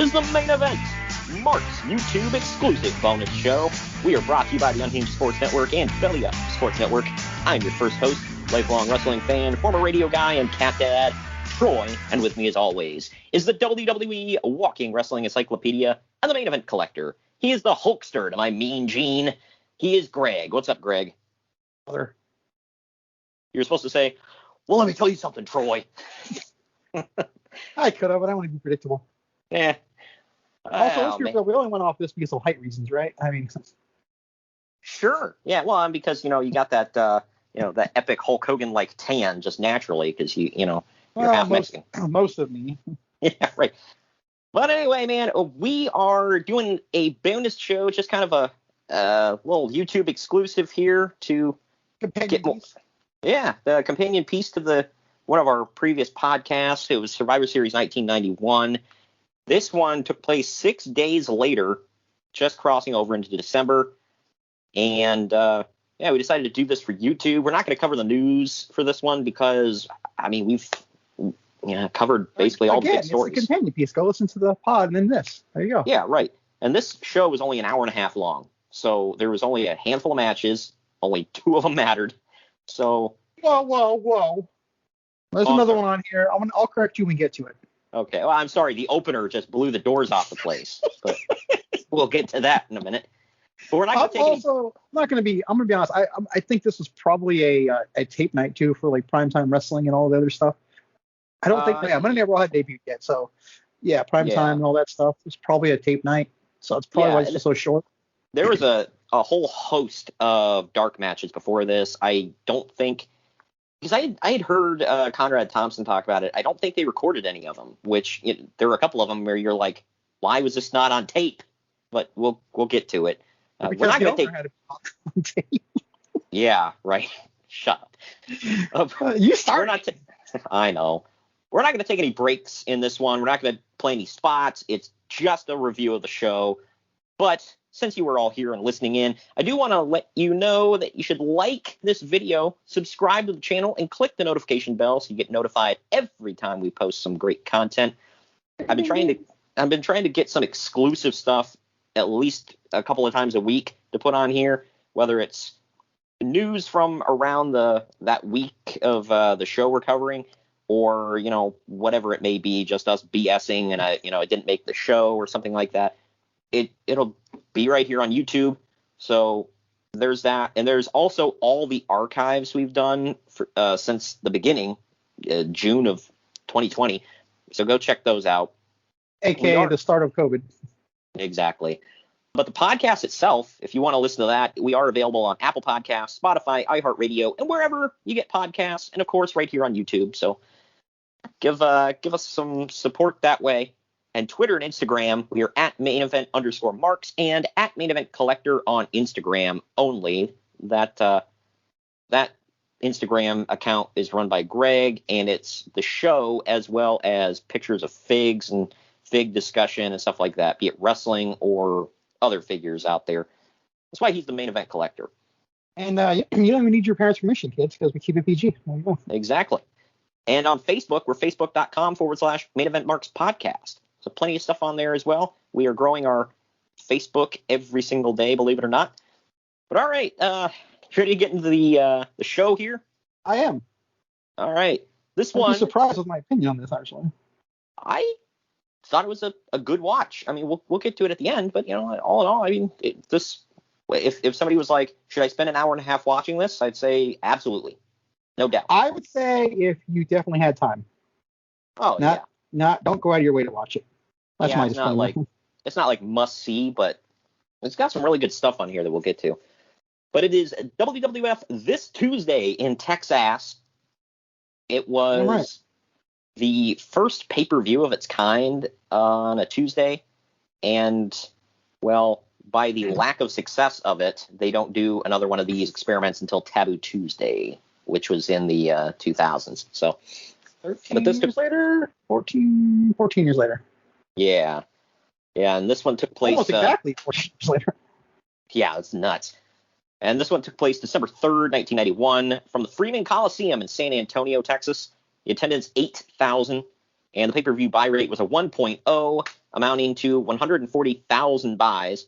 is the main event, Mark's YouTube exclusive bonus show. We are brought to you by the Unhinged Sports Network and Belly Up Sports Network. I'm your first host, lifelong wrestling fan, former radio guy, and cat dad, Troy. And with me, as always, is the WWE Walking Wrestling Encyclopedia and the main event collector. He is the Hulkster to my mean Gene. He is Greg. What's up, Greg? Brother. You're supposed to say, well, let me tell you something, Troy. I could have, but I want to be predictable. Yeah. Also, let's be real, we only went off this because of height reasons, right? I mean, sure. Yeah, well, because, you got that, that epic Hulk Hogan-like tan just naturally because, you're half Mexican. Most of me. Yeah, right. But anyway, man, we are doing a bonus show, just kind of a little YouTube exclusive here to get more. Yeah, the companion piece to one of our previous podcasts. It was Survivor Series 1991. This one took place 6 days later, just crossing over into December. And, we decided to do this for YouTube. We're not going to cover the news for this one because, we've covered basically all the big stories. It's a companion piece. Go listen to the pod and then this. There you go. Yeah, right. And this show was only an hour and a half long. So there was only a handful of matches. Only 2 of them mattered. So. Whoa. There's another one on here. I'll correct you when we get to it. Okay. Well, I'm sorry. The opener just blew the doors off the place. But we'll get to that in a minute. But we're not going to take I'm going to be honest. I think this was probably a tape night, too, for like primetime wrestling and all the other stuff. I don't think Monday Night Raw had debuted yet. So, yeah, primetime and all that stuff. It's probably a tape night. So it's probably why it's just so short. There was a whole host of dark matches before this. I don't think, because I had heard Conrad Thompson talk about it. I don't think they recorded any of them, which there were a couple of them where you're like, why was this not on tape? But we'll get to it. We're not going to take. Yeah, right. Shut up. You started. I know. We're not going to take any breaks in this one. We're not going to play any spots. It's just a review of the show. But since you were all here and listening in, I do want to let you know that you should like this video, subscribe to the channel, and click the notification bell so you get notified every time we post some great content. I've been trying to get some exclusive stuff at least a couple of times a week to put on here, whether it's news from around that week of the show we're covering, or whatever it may be, just us BSing and it didn't make the show or something like that. It'll be right here on YouTube. So there's that. And there's also all the archives we've done since the beginning, June of 2020. So go check those out. AKA the start of COVID. Exactly. But the podcast itself, if you want to listen to that, we are available on Apple Podcasts, Spotify, iHeartRadio, and wherever you get podcasts. And, of course, right here on YouTube. So give us some support that way. And Twitter and Instagram, we are at main event _marks and at main event collector on Instagram only. That Instagram account is run by Greg, and it's the show as well as pictures of figs and fig discussion and stuff like that, be it wrestling or other figures out there. That's why he's the main event collector. And you don't even need your parents' permission, kids, because we keep it PG. There you go. Exactly. And on Facebook, we're facebook.com/main event marks podcast. So plenty of stuff on there as well. We are growing our Facebook every single day, believe it or not. But all right, ready to get into the show here? I am. All right. I'm surprised with my opinion on this, actually. I thought it was a good watch. We'll get to it at the end, but all in all, if somebody was like, should I spend an hour and a half watching this? I'd say absolutely, no doubt. I would say if you definitely had time. Oh, Don't go out of your way to watch it. That's my disclaimer. It's not like must see, but it's got some really good stuff on here that we'll get to. But it is WWF this Tuesday in Texas. It was the first pay-per-view of its kind on a Tuesday, and, well, by the lack of success of it, they don't do another one of these experiments until Taboo Tuesday, which was in the 2000s. So, 13 years later? 14 years later. Yeah, and this one took place... Almost exactly 14 years later. Yeah, it's nuts. And this one took place December 3rd, 1991, from the Freeman Coliseum in San Antonio, Texas. The attendance, 8,000, and the pay-per-view buy rate was a 1.0. amounting to 140,000 buys.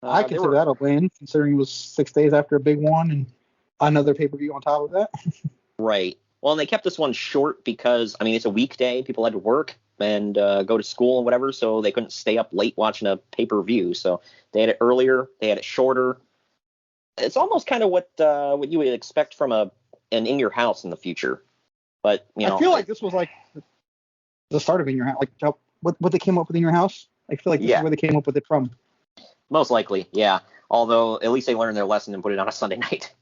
I consider that a win, considering it was 6 days after a big one and another pay-per-view on top of that. Right. Well, and they kept this one short because, I mean, it's a weekday. People had to work and go to school and whatever, so they couldn't stay up late watching a pay-per-view. So they had it earlier. They had it shorter. It's almost kind of what you would expect from an In Your House in the future. But, you know, I feel like this was like the start of In Your House, like what they came up with In Your House. I feel like this is where they came up with it from. Most likely, yeah. Although at least they learned their lesson and put it on a Sunday night.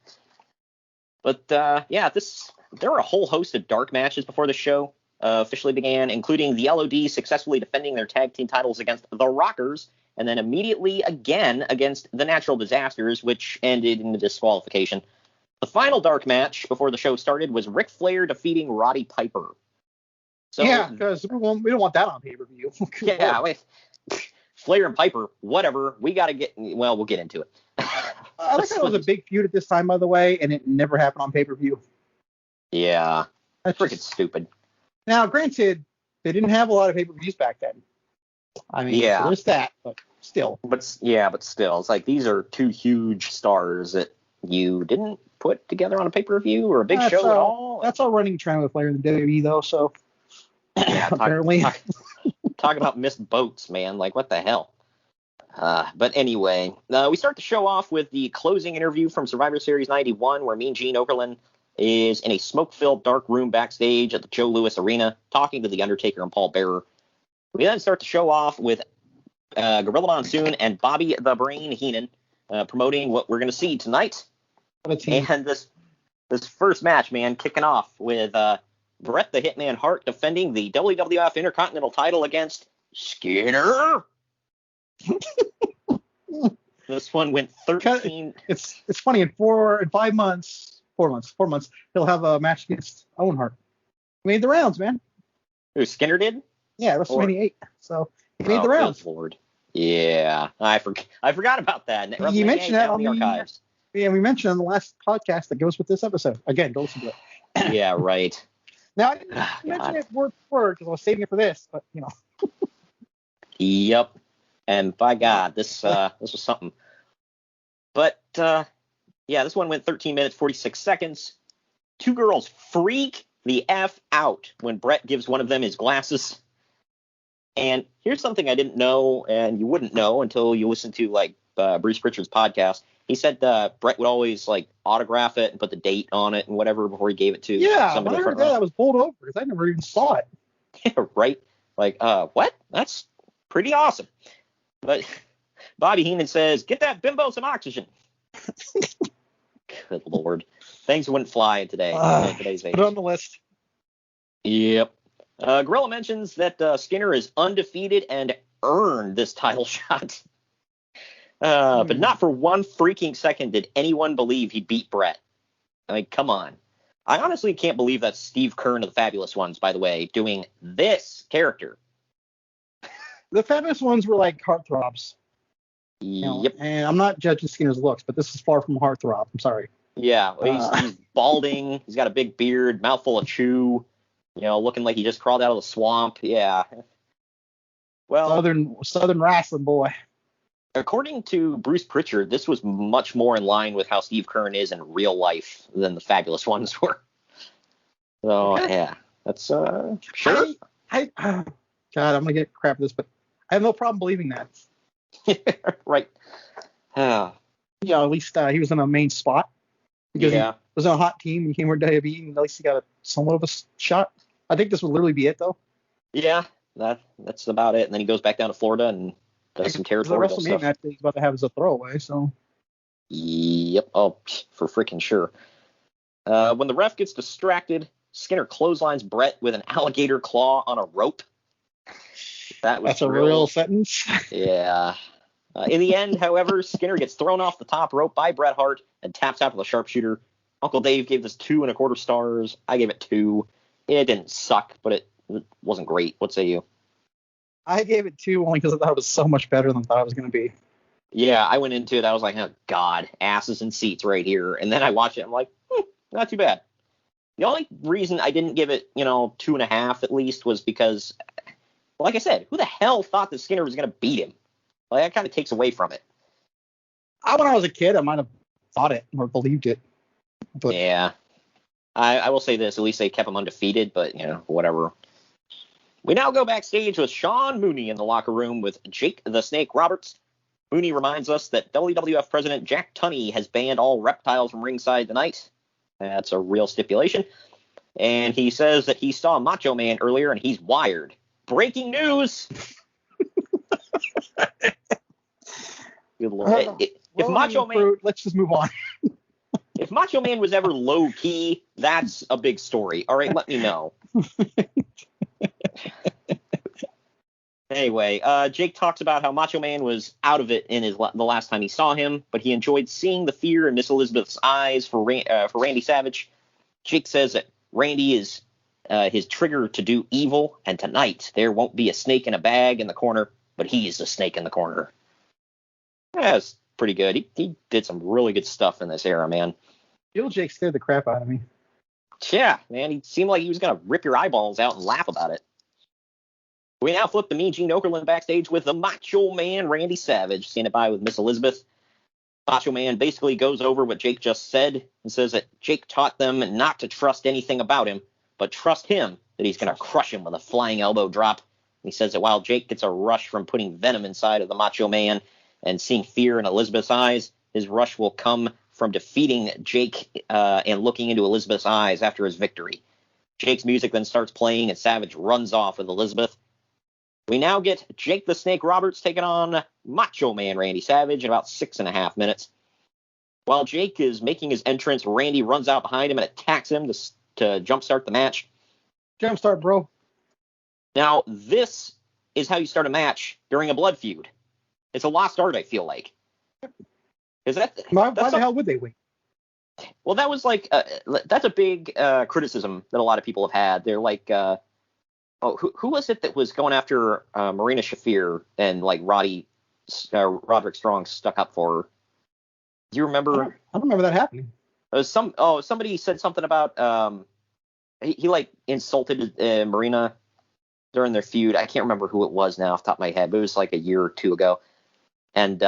But there were a whole host of dark matches before the show officially began, including the LOD successfully defending their tag team titles against the Rockers, and then immediately again against the Natural Disasters, which ended in a disqualification. The final dark match before the show started was Ric Flair defeating Roddy Piper. So, yeah, because we don't want that on pay-per-view. Yeah, wait. Flair and Piper, whatever. We got to get. Well, we'll get into it. I think that was a big feud at this time, by the way, and it never happened on pay-per-view. Yeah, that's freaking stupid. Now, granted, they didn't have a lot of pay-per-views back then. I mean, so there's that, but still. But still, it's like these are two huge stars that you didn't put together on a pay-per-view or a big show at all. That's our running trend with Flair in the WWE, though. So yeah, apparently, talk about missed boats, man. Like what the hell? But anyway, we start the show off with the closing interview from Survivor Series 91, where Mean Gene Okerlund is in a smoke-filled dark room backstage at the Joe Louis Arena talking to The Undertaker and Paul Bearer. We then start the show off with Gorilla Monsoon and Bobby the Brain Heenan promoting what we're going to see tonight. And this first match, man, kicking off with Bret the Hitman Hart defending the WWF Intercontinental title against Skinner. This one went 13. It's funny, in 4 months, he'll have a match against Owen Hart. He made the rounds, man. Who, Skinner did? Yeah, WrestleMania 8. So he made the rounds. Good Lord. Yeah, I forgot about that. You mentioned that on the archives. Yeah, we mentioned on the last podcast that goes with this episode. Again, go listen to it. Yeah, right. Now, I didn't mention it word for word because I was saving it for this, but, you know. Yep. And by God, this was something. But, this one went 13 minutes, 46 seconds. Two girls freak the F out when Bret gives one of them his glasses. And here's something I didn't know, and you wouldn't know until you listen to, like, Bruce Pritchard's podcast. He said Bret would always, like, autograph it and put the date on it and whatever before he gave it to somebody. Yeah, when I heard that, I was bowled over because I never even saw it. Yeah, right? Like, what? That's pretty awesome. But Bobby Heenan says, get that bimbo some oxygen. Good Lord. Things wouldn't fly in today's age. Put it on the list. Yep. Gorilla mentions that Skinner is undefeated and earned this title shot. But not for one freaking second did anyone believe he beat Bret. I mean, come on. I honestly can't believe that's Steve Kern of the Fabulous Ones, by the way, doing this character. The Fabulous Ones were like heartthrobs. Yep. And I'm not judging Skinner's looks, but this is far from a heartthrob. I'm sorry. Yeah, he's balding. He's got a big beard, mouthful of chew. Looking like he just crawled out of the swamp. Yeah. Well, Southern wrestling boy. According to Bruce Pritchard, this was much more in line with how Steve Kern is in real life than the Fabulous Ones were. So, yeah, that's sure. God, I'm going to get crap at this, but I have no problem believing that. Right. At least he was in a main spot. Because he was on a hot team and came over to WWE, and at least he got somewhat of a shot. I think this would literally be it, though. Yeah, that's about it. And then he goes back down to Florida and does some territorial stuff. The WrestleMania match he's about to have is a throwaway, so. Yep. Oh, for freaking sure. When the ref gets distracted, Skinner clotheslines Bret with an alligator claw on a rope. That's a real sentence. Yeah. In the end, however, Skinner gets thrown off the top rope by Bret Hart and taps out to the sharpshooter. Uncle Dave gave this 2.25 stars. I gave it 2. It didn't suck, but it wasn't great. What say you? I gave it 2 only because I thought it was so much better than I thought it was going to be. Yeah, I went into it. I was like, oh, God, asses and seats right here. And then I watched it. I'm like, not too bad. The only reason I didn't give it, 2.5 at least was because, like I said, who the hell thought that Skinner was going to beat him? Like, that kind of takes away from it. When I was a kid, I might have thought it or believed it. But yeah. I will say this, at least they kept him undefeated, but, whatever. We now go backstage with Sean Mooney in the locker room with Jake the Snake Roberts. Mooney reminds us that WWF President Jack Tunney has banned all reptiles from ringside tonight. That's a real stipulation. And he says that he saw Macho Man earlier and he's wired. Breaking news! Good Lord. If Macho Man... Let's just move on. If Macho Man was ever low-key, that's a big story. All right, let me know. Anyway, Jake talks about how Macho Man was out of it in the last time he saw him, but he enjoyed seeing the fear in Miss Elizabeth's eyes for Randy Savage. Jake says that Randy is his trigger to do evil, and tonight there won't be a snake in a bag in the corner, but he's the snake in the corner. That's pretty good. He did some really good stuff in this era, man. Bill Jake scared the crap out of me. Yeah, man, he seemed like he was going to rip your eyeballs out and laugh about it. We now flip to Mean Gene Okerlund backstage with the Macho Man Randy Savage, standing by with Miss Elizabeth. Macho Man basically goes over what Jake just said and says that Jake taught them not to trust anything about him, but trust him that he's going to crush him with a flying elbow drop. He says that while Jake gets a rush from putting venom inside of the Macho Man and seeing fear in Elizabeth's eyes, his rush will come from defeating Jake and looking into Elizabeth's eyes after his victory. Jake's music then starts playing and Savage runs off with Elizabeth. We now get Jake the Snake Roberts taking on Macho Man Randy Savage in about 6.5 minutes. While Jake is making his entrance, Randy runs out behind him and attacks him to jumpstart the match. Jumpstart, bro. Now, this is how you start a match during a blood feud. It's a lost art, I feel like. Why the hell would they wait? Well, that was like that's a big criticism that a lot of people have had. They're like, who was it that was going after Marina Shafir and like Roderick Strong stuck up for her? Do you remember? I don't remember that happening. Somebody said something about he like insulted Marina during their feud. I can't remember who it was now off the top of my head, but it was like a year or two ago. And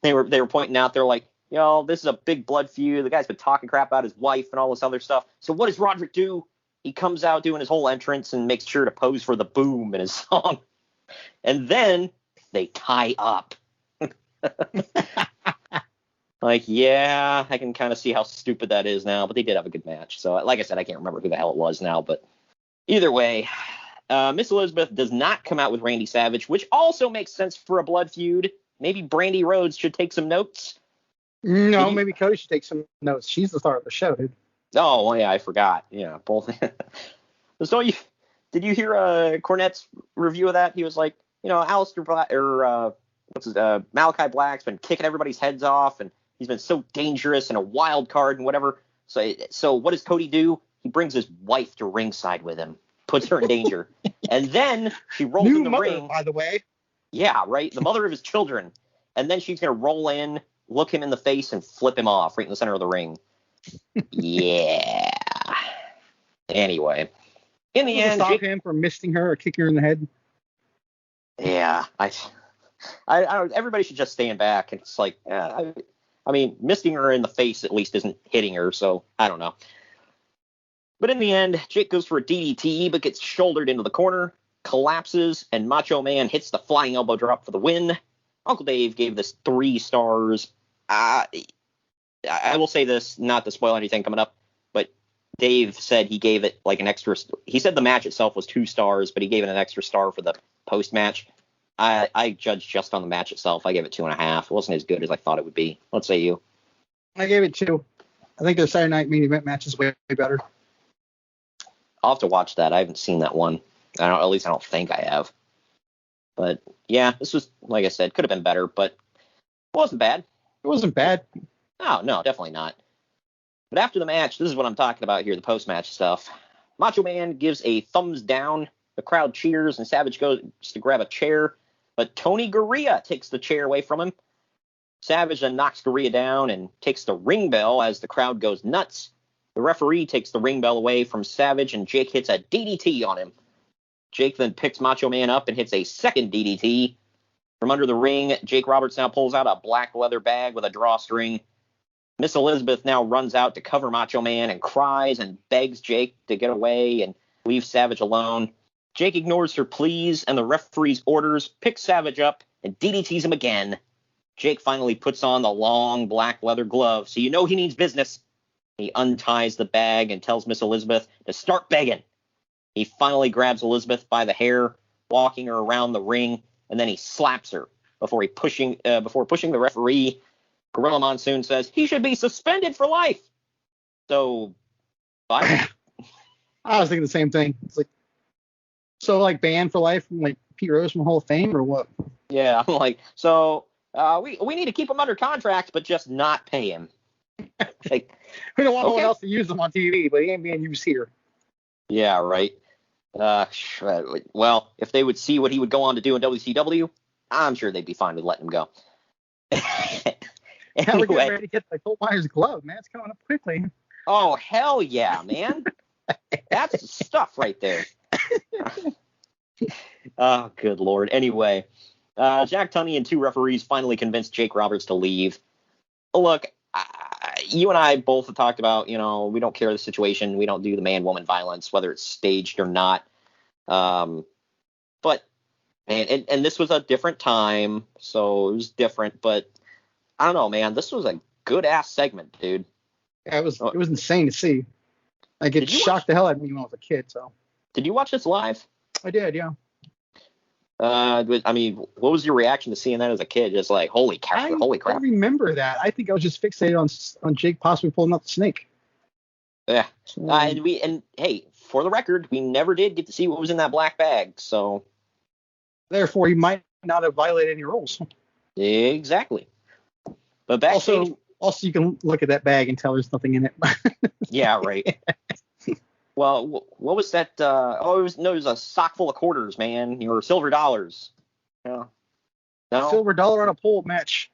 they were pointing out, they're like, this is a big blood feud. The guy's been talking crap about his wife and all this other stuff. So what does Roderick do? He comes out doing his whole entrance and makes sure to pose for the boom in his song. And then they tie up. Like, yeah, I can kind of see how stupid that is now, but they did have a good match. So, like I said, I can't remember who the hell it was now, but either way, Miss Elizabeth does not come out with Randy Savage, which also makes sense for a blood feud. Maybe Brandy Rhodes should take some notes. No, maybe Cody should take some notes. She's the star of the show, dude. Oh, well, yeah, I forgot. Yeah, both. So did you hear Cornette's review of that? He was like, Aleister Black or Malachi Black's been kicking everybody's heads off, and he's been so dangerous and a wild card and whatever. So what does Cody do? He brings his wife to ringside with him, puts her in danger, and then she rolls in the ring. By the way. Yeah, right. The mother of his children, and then she's gonna roll in, look him in the face, and flip him off right in the center of the ring. Yeah. Anyway, in the end, stop him from missing her or kicking her in the head. Yeah, I everybody should just stand back. It's like, I mean, missing her in the face at least isn't hitting her, so I don't know. But in the end, Jake goes for a DDT, but gets shouldered into the corner, collapses, and Macho Man hits the flying elbow drop for the win. Uncle Dave gave this 3 stars. I will say this, not to spoil anything coming up, but Dave said he gave it like an extra. He said the match itself was 2 stars, but he gave it an extra star for the post match. I judged just on the match itself. I gave it 2.5. It wasn't as good as I thought it would be. Let's say you. I gave it 2. I think the Saturday Night Main Event match is way better. I'll have to watch that. I haven't seen that one. At least I don't think I have. But yeah, this was, like I said, could have been better, but it wasn't bad. It wasn't bad. No, definitely not. But after the match, this is what I'm talking about here, the post-match stuff. Macho Man gives a thumbs down. The crowd cheers, and Savage goes to grab a chair, but Tony Gurria takes the chair away from him. Savage then knocks Gurria down and takes the ring bell as the crowd goes nuts. The referee takes the ring bell away from Savage, and Jake hits a DDT on him. Jake then picks Macho Man up and hits a second DDT. From under the ring, Jake Roberts now pulls out a black leather bag with a drawstring. Miss Elizabeth now runs out to cover Macho Man and cries and begs Jake to get away and leave Savage alone. Jake ignores her pleas and the referee's orders, picks Savage up, and DDTs him again. Jake finally puts on the long black leather glove, so you know he means business. He unties the bag and tells Miss Elizabeth to start begging. He finally grabs Elizabeth by the hair, walking her around the ring, and then he slaps her before pushing the referee. Gorilla Monsoon says he should be suspended for life. So, I was thinking the same thing. It's like, so like banned for life from like Pete Rose from Hall of Fame or what? Yeah, I'm like, so we need to keep him under contract, but just not pay him. Like, we don't want no one else to use him on TV, but he ain't being used here. Yeah, right. Well, if they would see what he would go on to do in WCW, I'm sure they'd be fine with letting him go. Anyway. We're getting ready to get the Colt Myers glove, man. It's coming up quickly. Oh, hell yeah, man. That's the stuff right there. Oh, good Lord. Anyway, Jack Tunney and two referees finally convinced Jake Roberts to leave. Look, you and I both have talked about, we don't care the situation. We don't do the man-woman violence, whether it's staged or not. But, and this was a different time, so it was different. But I don't know, man. This was a good-ass segment, dude. Yeah, it was insane to see. Like, it shocked the hell out of me when I was a kid, so. Did you watch this live? I did, yeah. I mean, what was your reaction to seeing that as a kid? Just like, holy crap. I don't remember that. I think I was just fixated on Jake possibly pulling out the snake. Yeah. And hey, for the record, we never did get to see what was in that black bag, so. Therefore, he might not have violated any rules. Exactly. But backstage. Also, you can look at that bag and tell there's nothing in it. Yeah, right. Well, what was that? It was a sock full of quarters, man. Or silver dollars. Yeah. No? Silver dollar on a pole match.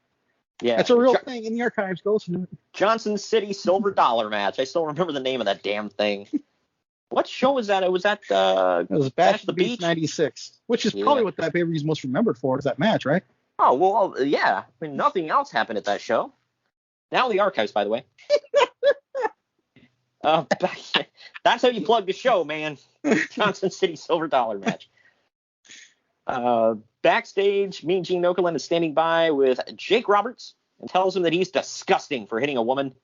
Yeah. That's a real thing in the archives. Go listen to it. Johnson City silver dollar match. I still remember the name of that damn thing. What show was that? It was at it was Bash the Beach 96, which is probably what that pay-per-view is most remembered for, is that match, right? Oh, well, yeah. I mean, nothing else happened at that show. Now in the archives, by the way. That's how you plug the show, man. Johnson City silver dollar match. Backstage, Mean Gene Okerlund is standing by with Jake Roberts and tells him that he's disgusting for hitting a woman.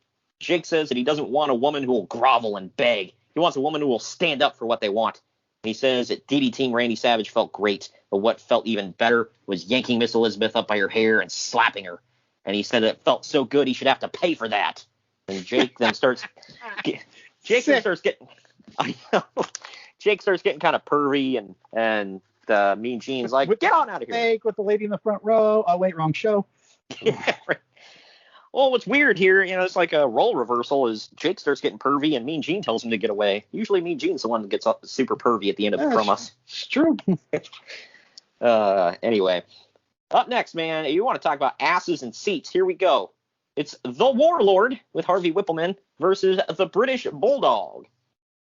Jake says that he doesn't want a woman who will grovel and beg. He wants a woman who will stand up for what they want. And he says that DDTing Randy Savage felt great, but what felt even better was yanking Miss Elizabeth up by her hair and slapping her. And he said it felt so good he should have to pay for that. And Jake then starts getting I know. Jake starts getting kind of pervy and Mean Gene's like, get on out of here. Fake with the lady in the front row. Oh wait, wrong show. Yeah, right. Well, what's weird here, it's like a role reversal, is Jake starts getting pervy and Mean Gene tells him to get away. Usually Mean Gene's the one that gets super pervy at the end of the promos. It's true. Anyway, up next, man, you want to talk about asses and seats. Here we go. It's the Warlord with Harvey Whippleman versus the British Bulldog.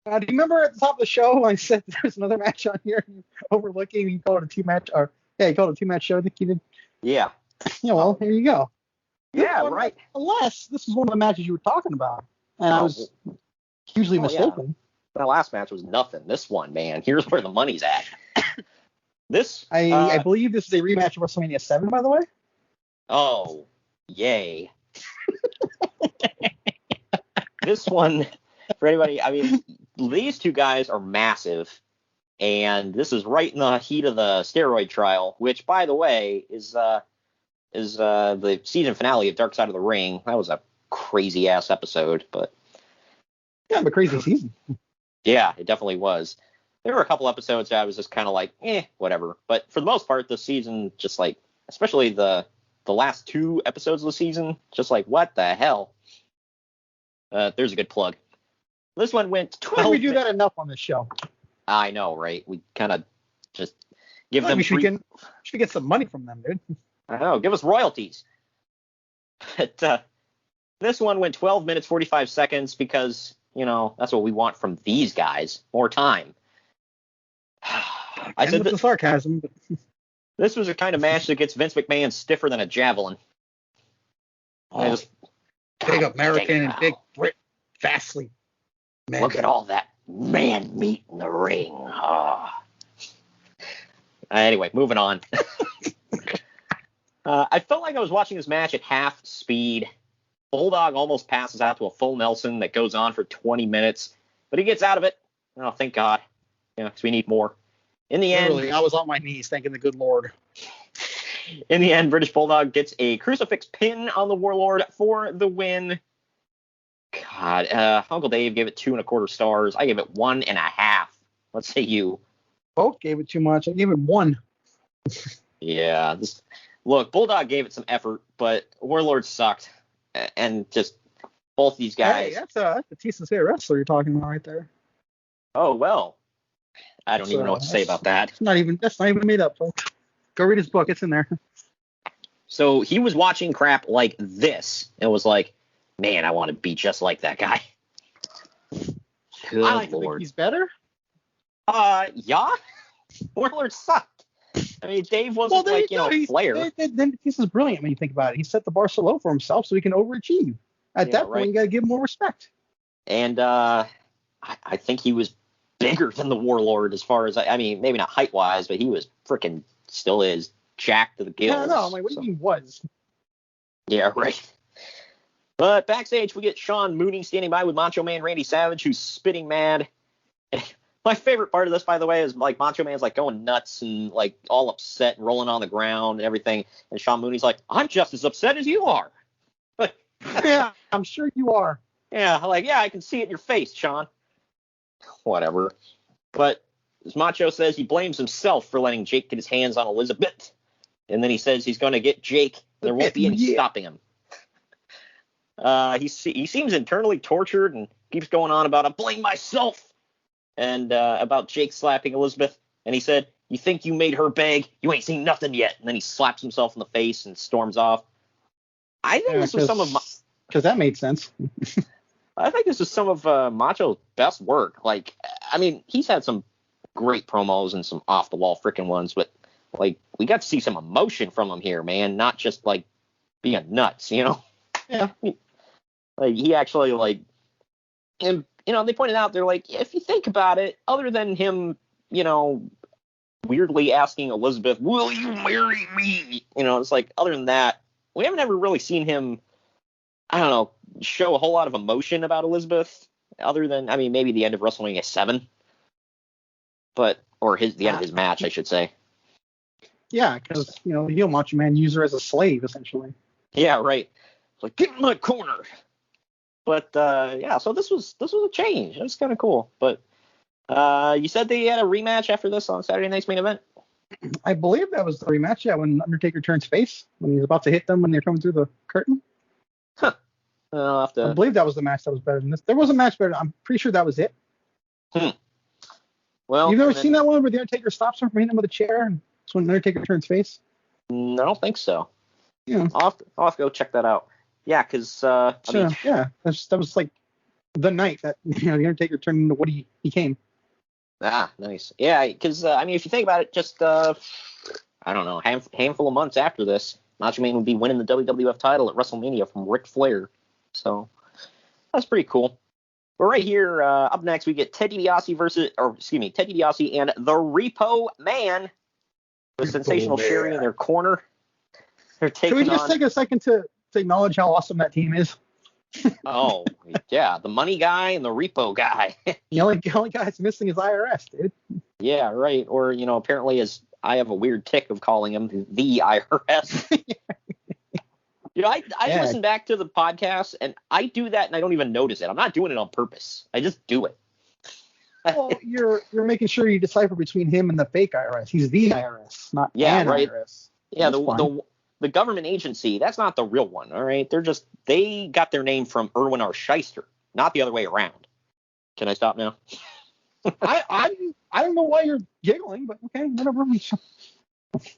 Do you remember at the top of the show when I said there's another match on here overlooking? You called it a two-match, you called it a two-match show. I think you did. Yeah. Yeah, well, here you go. Yeah, right. Unless this is one of the matches you were talking about, and I was hugely mistaken. Yeah. The last match was nothing. This one, man, here's where the money's at. I believe this is a rematch of WrestleMania 7, by the way. Oh, yay. This one, for anybody, I mean, these two guys are massive, and this is right in the heat of the steroid trial, which, by the way, is the season finale of Dark Side of the Ring. That was a crazy ass episode, but a crazy season. Yeah, it definitely was. There were a couple episodes that I was just kind of like, whatever. But for the most part, the season, just like, especially the last two episodes of the season, just like, what the hell? There's a good plug. This one went 12. We do that enough on this show. I know, right? We kind of just give them. We should get some money from them, dude. I know. Give us royalties. But this one went 12 minutes 45 seconds because that's what we want from these guys. More time. I said with the sarcasm. But... This was a kind of match that gets Vince McMahon stiffer than a javelin. Oh, big American and big Brit Fastly. Man. Look at all that man meat in the ring. Oh. Anyway, moving on. I felt like I was watching this match at half speed. Bulldog almost passes out to a full Nelson that goes on for 20 minutes, but he gets out of it. Oh, thank God. Because we need more. In the end, I was on my knees thanking the good Lord. In the end, British Bulldog gets a crucifix pin on the Warlord for the win. God, Uncle Dave gave it 2.25 stars. I gave it 1.5. Let's say you. Both gave it too much. I gave it 1. Yeah. Look, Bulldog gave it some effort, but Warlord sucked. And just both these guys. Hey, that's a TCC wrestler you're talking about right there. Oh, well. I don't even know what to say about that. That's not even made up, folks. Go read his book. It's in there. So he was watching crap like this. It was like, man, I want to be just like that guy. Good I like to think he's better. Yeah. Warlord sucked. I mean, Dave wasn't Flair. Then this is brilliant when you think about it. He set the bar so low for himself so he can overachieve. At that point, you got to give him more respect. And I think he was bigger than the Warlord as far as, I mean, maybe not height-wise, but he was freaking, still is, jacked to the gills. No, I'm like, what do you mean was? Yeah, right. But backstage, we get Sean Mooney standing by with Macho Man Randy Savage, who's spitting mad. My favorite part of this, by the way, is like Macho Man's like going nuts and like all upset and rolling on the ground and everything. And Sean Mooney's like, I'm just as upset as you are. Yeah, I'm sure you are. Yeah, I can see it in your face, Sean. Whatever. But as Macho says, he blames himself for letting Jake get his hands on Elizabeth. And then he says he's going to get Jake. There won't be any stopping him. He seems internally tortured and keeps going on about, I blame myself. And about Jake slapping Elizabeth. And he said, you think you made her beg? You ain't seen nothing yet. And then he slaps himself in the face and storms off. I think this was some of because that made sense. I think this is some of Macho's best work. Like, I mean, he's had some great promos and some off the wall freaking ones, but like we got to see some emotion from him here, man. Not just like being nuts, you know. Yeah. Like he actually like, and you know they pointed out they're like, if you think about it, other than him, you know, weirdly asking Elizabeth, "Will you marry me?" You know, it's like other than that, we haven't ever really seen him, I don't know, show a whole lot of emotion about Elizabeth, other than, I mean, maybe the end of WrestleMania 7, or the end of his match, I should say. Yeah, because, you know, he'll Macho Man use her as a slave, essentially. Yeah, right. It's like, get in my corner. But, yeah, so this was a change. It was kind of cool. But you said they had a rematch after this on Saturday Night's Main Event? I believe that was the rematch, yeah, when Undertaker turns face, when he's about to hit them when they're coming through the curtain. Huh. I believe that was the match that was better than this. There was a match better. I'm pretty sure that was it. Well, you've never seen that one where the Undertaker stops him from hitting him with a chair, and it's when Undertaker turns face? I don't think so. Yeah. I'll have to go check that out. Yeah, because that was like the night that the Undertaker turned into what he became. Ah, nice. Yeah, because I mean, if you think about it, just I don't know, handful of months after this, Macho Man would be winning the WWF title at WrestleMania from Ric Flair. So that's pretty cool. But right here, up next, we get Ted DiBiase and the Repo Man with Sensational Sherry in their corner. They're taking Can we just take a second to acknowledge how awesome that team is? Oh, yeah, the money guy and the repo guy. The only guy that's missing is IRS, dude. Yeah, right. Or, you know, apparently I have a weird tick of calling him the IRS. You know, I listen back to the podcast, and I do that, and I don't even notice it. I'm not doing it on purpose. I just do it. Well, you're making sure you decipher between him and the fake IRS. He's the IRS, not an IRS. Yeah, the government agency, that's not the real one, all right? They got their name from Erwin R. Shyster, not the other way around. Can I stop now? I don't know why you're giggling, but okay, whatever.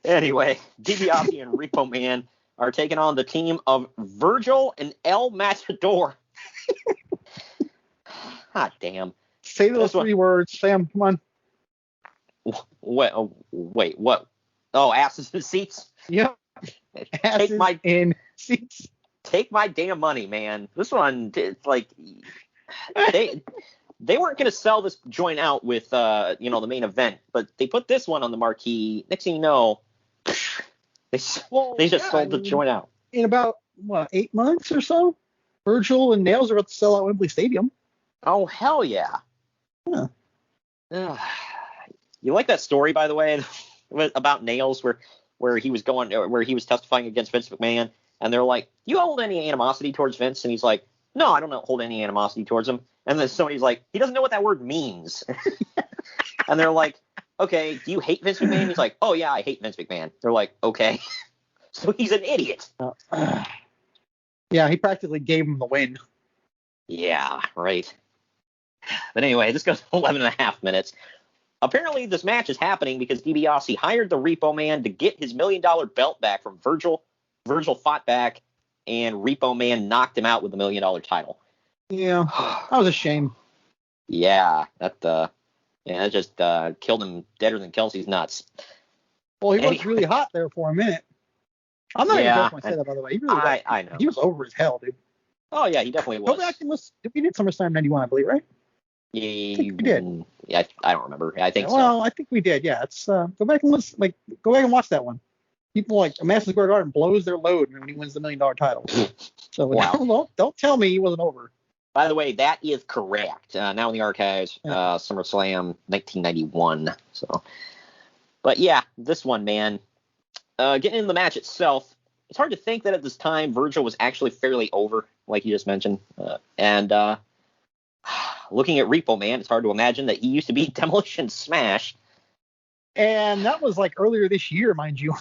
Anyway, DiBiase and Repo Man are taking on the team of Virgil and El Matador. Hot damn. Say those 3 words, Sam, come on. Wait, what? Oh, asses in seats? Yep. Asses in seats. Take my damn money, man. This one, it's like, they weren't going to sell this joint out with, the main event, but they put this one on the marquee. Next thing you know, they just sold the joint out. In about, 8 months or so, Virgil and Nails are about to sell out Wembley Stadium. Oh, hell yeah. Yeah. You like that story, by the way, about Nails where he was testifying against Vince McMahon, and they're like, "You hold any animosity towards Vince?" And he's like, "No, I don't hold any animosity towards him." And then somebody's like, "He doesn't know what that word means." And they're like, "Okay, do you hate Vince McMahon?" He's like, "Oh yeah, I hate Vince McMahon." They're like, "Okay." So he's an idiot. Yeah, he practically gave him the win. Yeah, right. But anyway, this goes 11 and a half minutes. Apparently, this match is happening because DiBiase hired the Repo Man to get his $1 million belt back from Virgil. Virgil fought back, and Repo Man knocked him out with the $1 million title. Yeah, that was a shame. Yeah, that just killed him deader than Kelsey's nuts. Well, he was really hot there for a minute. I'm not even joking when I say that, by the way. He really was. I know. He was over as hell, dude. Oh, yeah, he definitely was. Go back and listen. We did SummerSlam 91, I believe, right? Yeah, I think we did. Yeah, I don't remember. I think so. Well, I think we did, yeah. It's go back and listen. Go back and watch that one. People Madison Square Garden blows their load when he wins the $1 million title. So wow. Don't tell me he wasn't over. By the way, that is correct. Now in the archives, SummerSlam 1991. So, but yeah, this one, man. Getting into the match itself, it's hard to think that at this time Virgil was actually fairly over, like you just mentioned. And looking at Repo Man, it's hard to imagine that he used to be Demolition Smash. And that was earlier this year, mind you.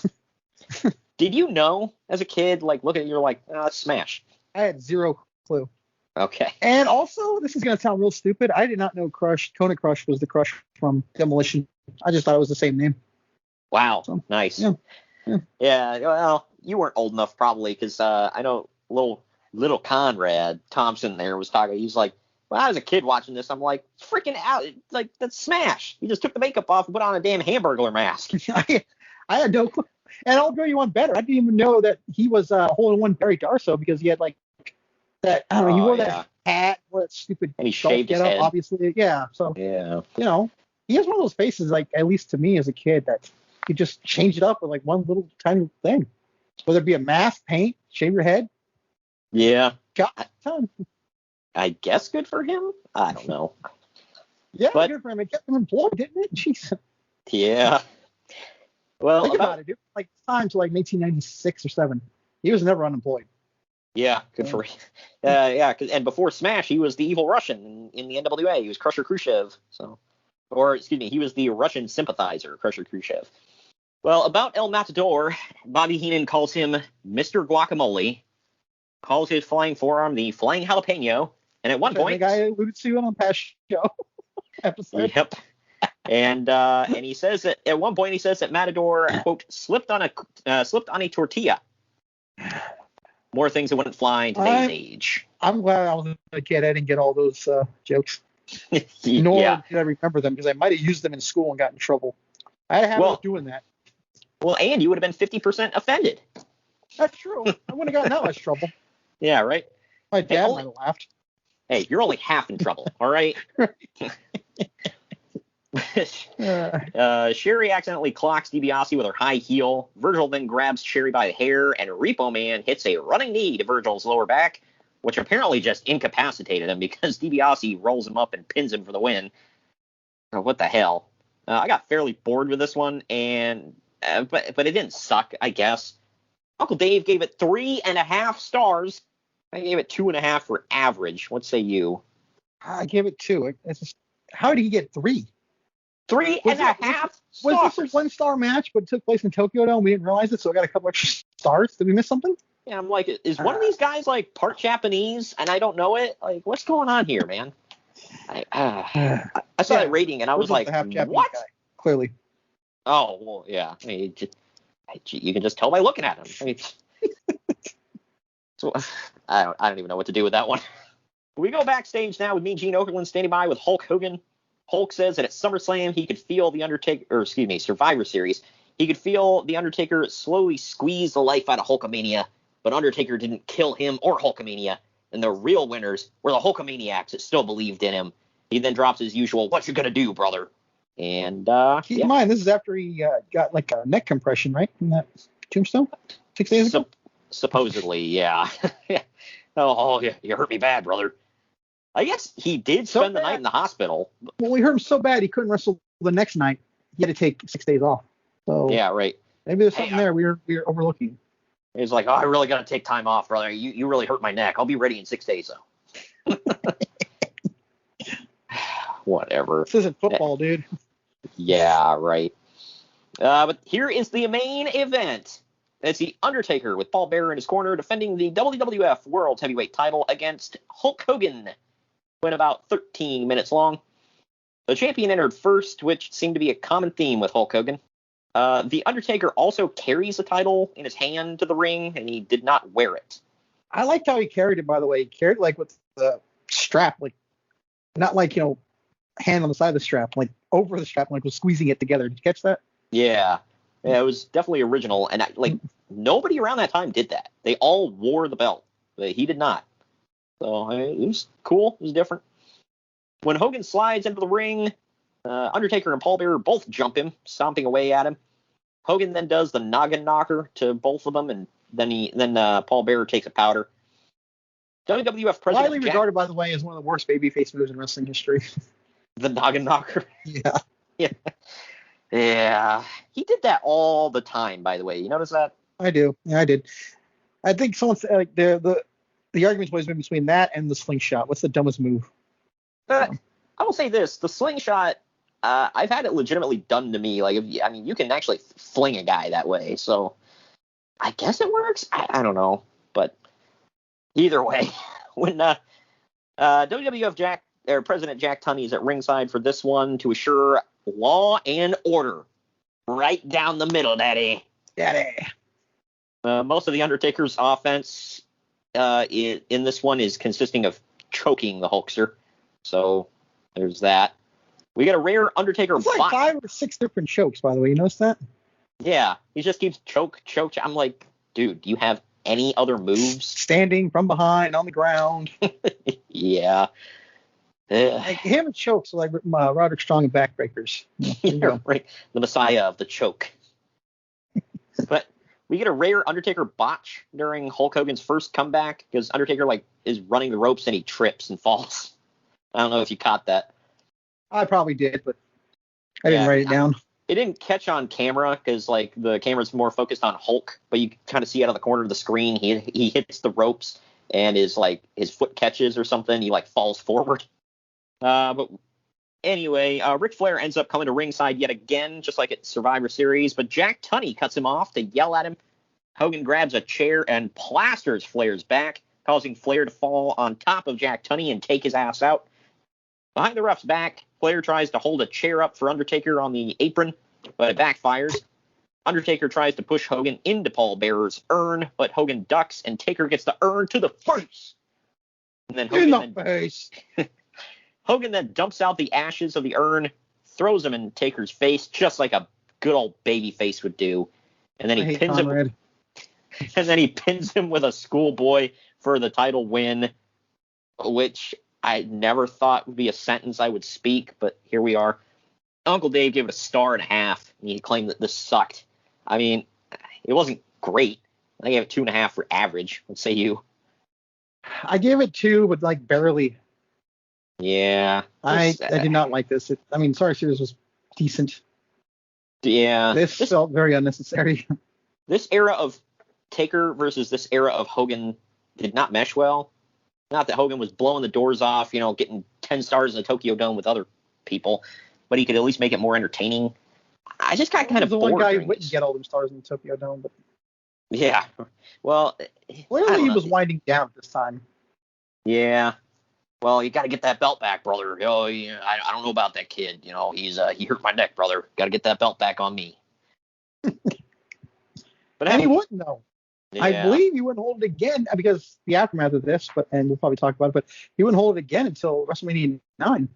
Did you know as a kid, look at it, you're like, Smash? I had zero clue. Okay. And also, this is going to sound real stupid. I did not know Kona Crush was the Crush from Demolition. I just thought it was the same name. Wow. So, nice. Yeah. Well, you weren't old enough probably because I know little Conrad Thompson there was talking. He's like, well, I was a kid watching this. I'm like, freaking out. That's Smash. He just took the makeup off and put on a damn Hamburglar mask. I had no clue. And I'll go you one better. I didn't even know that he was hole-in-one Barry Darso because he had that. I don't know. He wore that hat, wore that stupid. And he shaved his head. Obviously, yeah. So yeah. He has one of those faces, at least to me as a kid, that you just change it up with one little tiny thing, whether it be a mask, paint, shave your head. Yeah. Got time. I guess good for him. I don't know. Yeah, good for him. It kept him employed, didn't it? Jeez. Yeah. Well, think about it, dude. Time to 1996 or 7. He was never unemployed. Yeah, good for him. And before Smash, he was the evil Russian in the NWA. He was Crusher Khrushchev. He was the Russian sympathizer, Crusher Khrushchev. Well, about El Matador, Bobby Heenan calls him Mr. Guacamole, calls his flying forearm the Flying Jalapeno, and at one point, I think I alluded to it on past show episode. Yep. And he says that at one point that Matador quote slipped on a tortilla. More things that wouldn't fly in today's age. I'm glad I was a kid. I didn't get all those jokes. Nor did I remember them because I might have used them in school and got in trouble. I had a habit of doing that. Well, and you would have been 50% offended. That's true. I wouldn't have gotten that much trouble. Yeah, right? My dad might have laughed. Hey, you're only half in trouble, all right? Sherry accidentally clocks DiBiase with her high heel. Virgil then grabs Sherry by the hair, and Repo Man hits a running knee to Virgil's lower back, which apparently just incapacitated him because DiBiase rolls him up and pins him for the win. Oh, what the hell? I got fairly bored with this one, and but it didn't suck, I guess. Uncle Dave gave it 3.5 stars. I gave it 2.5 for average. What say you? I gave it 2. How did he get 3? 3.5 stars. Was this a 1-star match, but it took place in Tokyo Dome? We didn't realize it, so I got a couple extra stars. Did we miss something? Yeah, I'm like, is one of these guys part Japanese and I don't know it? What's going on here, man? I saw that rating and I was like, what? Guy, clearly. Oh, well, yeah. I mean, you can just tell by looking at him. I mean, so, I don't even know what to do with that one. We go backstage now with Mean Gene Okerlund standing by with Hulk Hogan. Hulk says that at SummerSlam he could feel the Undertaker, Survivor Series, he could feel the Undertaker slowly squeeze the life out of Hulkamania, but Undertaker didn't kill him or Hulkamania, and the real winners were the Hulkamaniacs that still believed in him. He then drops his usual, "What you gonna do, brother?" And keep in mind, this is after he got like a neck compression, right? From that tombstone 6 days ago. Supposedly, yeah. Oh, yeah, you hurt me bad, brother. I guess he did spend the night in the hospital. Well, we hurt him so bad he couldn't wrestle the next night. He had to take 6 days off. So yeah, right. Maybe there's something there we're overlooking. He's like, "Oh, I really got to take time off, brother. You really hurt my neck. I'll be ready in 6 days, though." Whatever. This isn't football, dude. Yeah, right. But here is the main event. It's the Undertaker with Paul Bearer in his corner defending the WWF World Heavyweight Title against Hulk Hogan. Went about 13 minutes long. The champion entered first, which seemed to be a common theme with Hulk Hogan. The Undertaker also carries the title in his hand to the ring, and he did not wear it. I liked how he carried it, by the way. He carried it like with the strap, like not like, hand on the side of the strap, like over the strap, like was squeezing it together. Did you catch that? Yeah, it was definitely original, and nobody around that time did that. They all wore the belt, but he did not. So it was cool. It was different. When Hogan slides into the ring, Undertaker and Paul Bearer both jump him, stomping away at him. Hogan then does the noggin knocker to both of them, and then Paul Bearer takes a powder. WWF President widely regarded, by the way, as one of the worst babyface moves in wrestling history. The noggin knocker. Yeah. Yeah. He did that all the time, by the way. You notice that? I do. Yeah, I did. I think someone said, like, the argument's always been between that and the slingshot. What's the dumbest move? I will say this: the slingshot. I've had it legitimately done to me. Like, you can actually fling a guy that way. So I guess it works. I don't know, but either way, when WWF President Jack Tunney is at ringside for this one to assure law and order right down the middle, Daddy. Most of the Undertaker's offense in this one is consisting of choking the Hulkster. So there's that. We got a rare Undertaker bot. It's like 5 or 6 different chokes, by the way. You notice that? Yeah. He just keeps choke. I'm like, dude, do you have any other moves? Standing from behind on the ground. Yeah. Like him and chokes like Roderick Strong and backbreakers. Yeah, right. The messiah of the choke. But we get a rare Undertaker botch during Hulk Hogan's first comeback because Undertaker is running the ropes and he trips and falls. I don't know if you caught that. I probably did, but I didn't write it down. It didn't catch on camera because the camera's more focused on Hulk, but you kind of see out of the corner of the screen he hits the ropes and his foot catches or something. He falls forward. But anyway, Ric Flair ends up coming to ringside yet again, just like at Survivor Series, but Jack Tunney cuts him off to yell at him. Hogan grabs a chair and plasters Flair's back, causing Flair to fall on top of Jack Tunney and take his ass out. Behind the ref's back, Flair tries to hold a chair up for Undertaker on the apron, but it backfires. Undertaker tries to push Hogan into Paul Bearer's urn, but Hogan ducks and Taker gets the urn to the face. And then Hogan then dumps out the ashes of the urn, throws them in Taker's face, just like a good old baby face would do. And then he pins him. And then he pins him with a schoolboy for the title win, which I never thought would be a sentence I would speak, but here we are. Uncle Dave gave it a 1.5 stars, and he claimed that this sucked. I mean, it wasn't great. I gave it 2.5 for average. Let's say you. I gave it 2, but barely. Yeah. I did not like this. Survivor Series was decent. Yeah. This felt very unnecessary. This era of Taker versus this era of Hogan did not mesh well. Not that Hogan was blowing the doors off, getting 10 stars in the Tokyo Dome with other people, but he could at least make it more entertaining. I just got kind of bored. The one guy who wouldn't get all them stars in the Tokyo Dome, but yeah. Well, clearly he was winding down this time. Yeah. Well, you got to get that belt back, brother. Oh, yeah, I don't know about that kid. He hurt my neck, brother. Got to get that belt back on me. But he wouldn't, though. Yeah. I believe he wouldn't hold it again because the aftermath of this, and we'll probably talk about it, but he wouldn't hold it again until WrestleMania 9.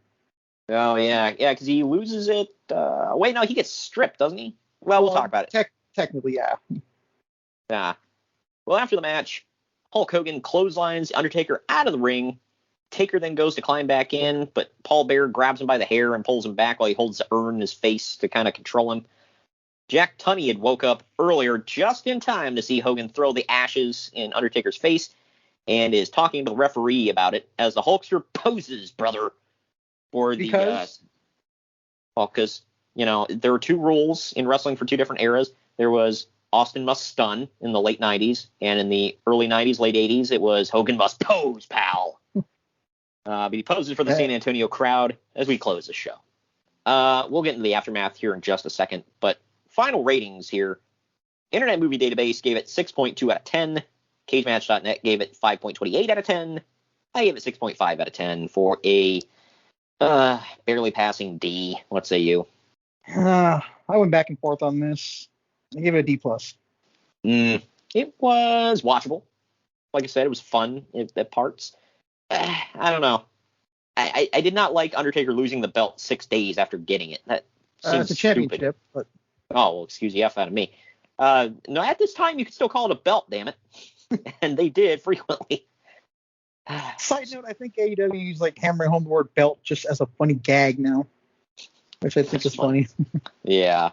Oh, yeah, because he loses it. Wait, no, he gets stripped, doesn't he? Well, we'll talk about it. Technically, yeah. Yeah. Well, after the match, Hulk Hogan clotheslines Undertaker out of the ring. Taker then goes to climb back in, but Paul Bearer grabs him by the hair and pulls him back while he holds the urn in his face to kind of control him. Jack Tunney had woke up earlier just in time to see Hogan throw the ashes in Undertaker's face and is talking to the referee about it as the Hulkster poses, brother, for the because there were two rules in wrestling for two different eras. There was Austin must stun in the late 90s, and in the early 90s, late 80s, it was Hogan must pose, pal. But he poses for the San Antonio crowd as we close the show. We'll get into the aftermath here in just a second, but final ratings here. Internet Movie Database gave it 6.2 out of 10. CageMatch.net gave it 5.28 out of 10. I gave it 6.5 out of 10 for a barely passing D. What say you? I went back and forth on this. I gave it a D+. It was watchable. Like I said, it was fun at parts. I don't know. I did not like Undertaker losing the belt 6 days after getting it. That seems it's a championship. But... Oh, well, excuse the F out of me. No, at this time, you could still call it a belt, damn it. And they did frequently. Side note, I think AEW is like hammering home the word belt just as a funny gag now, which I think is funny. Yeah.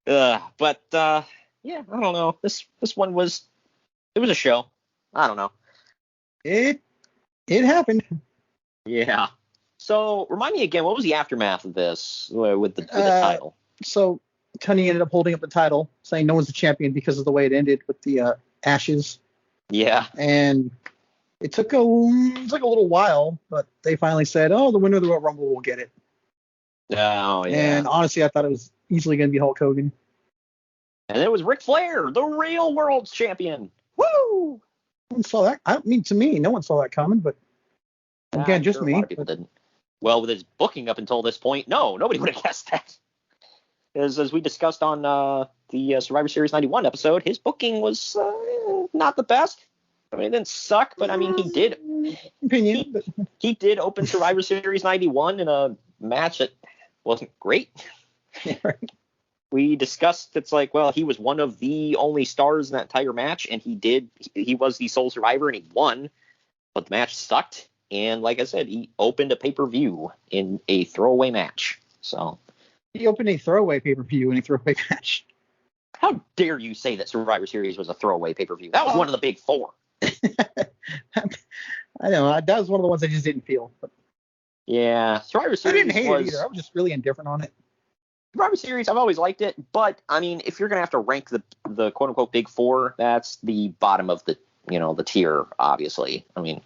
Yeah, I don't know. This one was a show. I don't know. It happened. Yeah. So remind me again, what was the aftermath of this with the title? So Tunney ended up holding up the title, saying no one's the champion because of the way it ended with the ashes. Yeah. And it took a little while, but they finally said, "Oh, the winner of the Royal Rumble will get it." Oh, yeah. And honestly, I thought it was easily going to be Hulk Hogan. And it was Ric Flair, the real world's champion. Woo! No one saw that. I mean, to me, no one saw that coming, but again, just me. A lot of people didn't. Well, with his booking up until this point, no, nobody would have guessed that. As we discussed on the Survivor Series 91 episode, his booking was not the best. I mean, it didn't suck, but I mean, he did. He did open Survivor Series 91 in a match that wasn't great. Yeah, right. We discussed it's like, well, he was one of the only stars in that entire match, and he was the sole survivor, and he won, but the match sucked. And like I said, he opened a pay-per-view in a throwaway match. So he opened a throwaway pay-per-view in a throwaway match. How dare you say that Survivor Series was a throwaway pay-per-view? That was one of the big four. I know. That was one of the ones I just didn't feel. But yeah, Survivor Series I didn't hate it either. I was just really indifferent on it. Survivor Series, I've always liked it, but I mean, if you're gonna have to rank the quote unquote big four, that's the bottom of the the tier, obviously. I mean,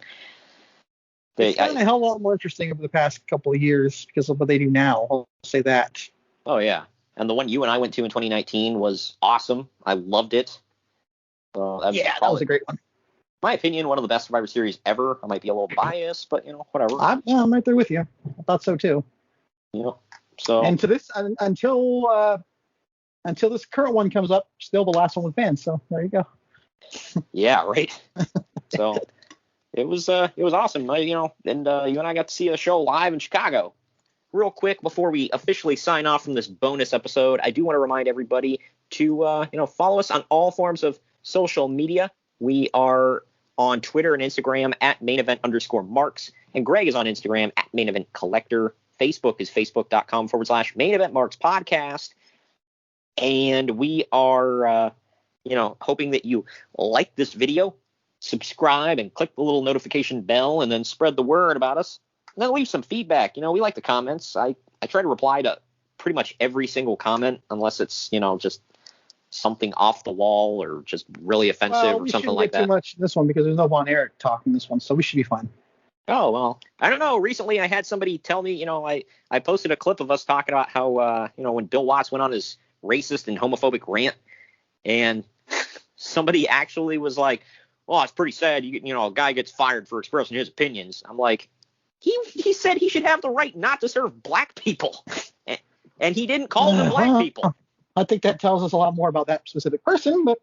it's gotten a hell of a lot more interesting over the past couple of years because of what they do now. I'll say that. Oh yeah, and the one you and I went to in 2019 was awesome. I loved it. That was a great one. My opinion, one of the best Survivor Series ever. I might be a little biased, but whatever. I'm right there with you. I thought so too. So and to this until this current one comes up, still the last one with fans. So there you go. Yeah, right. So it was awesome. And you and I got to see a show live in Chicago. Real quick before we officially sign off from this bonus episode, I do want to remind everybody to follow us on all forms of social media. We are on Twitter and Instagram at @main_event_marks, and Greg is on Instagram at @main_event_collector. Facebook is facebook.com/main_event_marks_podcast. And we are, hoping that you like this video, subscribe, and click the little notification bell, and then spread the word about us. And then leave some feedback. We like the comments. I try to reply to pretty much every single comment, unless it's, just something off the wall or just really offensive or something like that. Too much in this one because there's no on air talk in this one, so we should be fine. Oh, well, I don't know. Recently, I had somebody tell me, I posted a clip of us talking about how, when Bill Watts went on his racist and homophobic rant, and somebody actually was like, well, it's pretty sad. A guy gets fired for expressing his opinions. I'm like, he said he should have the right not to serve black people, and he didn't call them black people. I think that tells us a lot more about that specific person, but.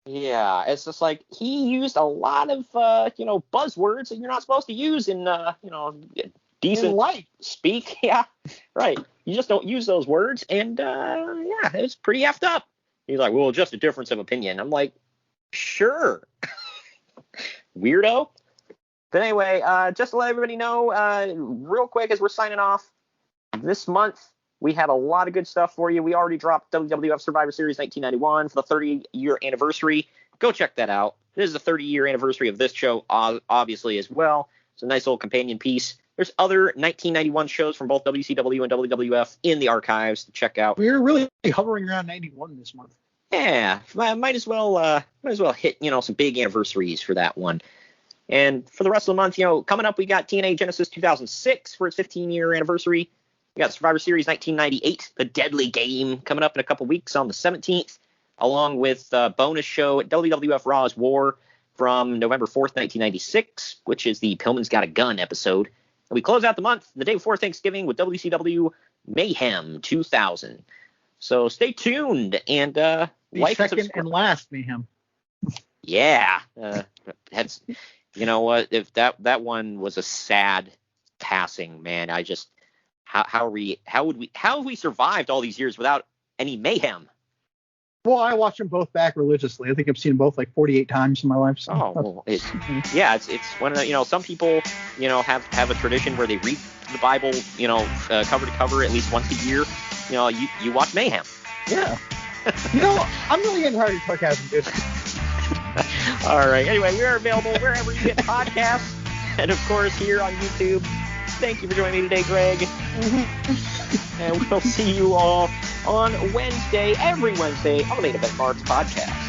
Yeah, it's just like he used a lot of, buzzwords that you're not supposed to use in, decent life. speak. Yeah, right. You just don't use those words, and yeah, it's pretty effed up. He's like, well, just a difference of opinion. I'm like, sure, weirdo. But anyway, just to let everybody know, real quick as we're signing off, this month we had a lot of good stuff for you. We already dropped WWF Survivor Series 1991 for the 30-year anniversary. Go check that out. This is the 30-year anniversary of this show, obviously, as well. It's a nice little companion piece. There's other 1991 shows from both WCW and WWF in the archives to check out. We're really hovering around 91 this month. Yeah, might as well hit some big anniversaries for that one. And for the rest of the month, coming up, we got TNA Genesis 2006 for its 15-year anniversary. We got Survivor Series 1998, The Deadly Game, coming up in a couple weeks on the 17th, along with a bonus show at WWF Raw's War from November 4th, 1996, which is the Pillman's Got a Gun episode. And we close out the month the day before Thanksgiving with WCW Mayhem 2000. So stay tuned and like second and subscribe. And last Mayhem. Yeah, that's if that one was a sad passing, man. I just how have we survived all these years without any Mayhem? Well, I watch them both back religiously. I think I've seen them both like 48 times in my life. So. Oh, well, it's one of the, some people, have a tradition where they read the Bible, cover to cover at least once a year. You watch Mayhem. Yeah. I'm really getting tired of sarcasm, dude. All right. Anyway, we are available wherever you get podcasts, and of course here on YouTube. Thank you for joining me today, Greg. And we'll see you all on Wednesday, every Wednesday, on the Main Event Marks podcast.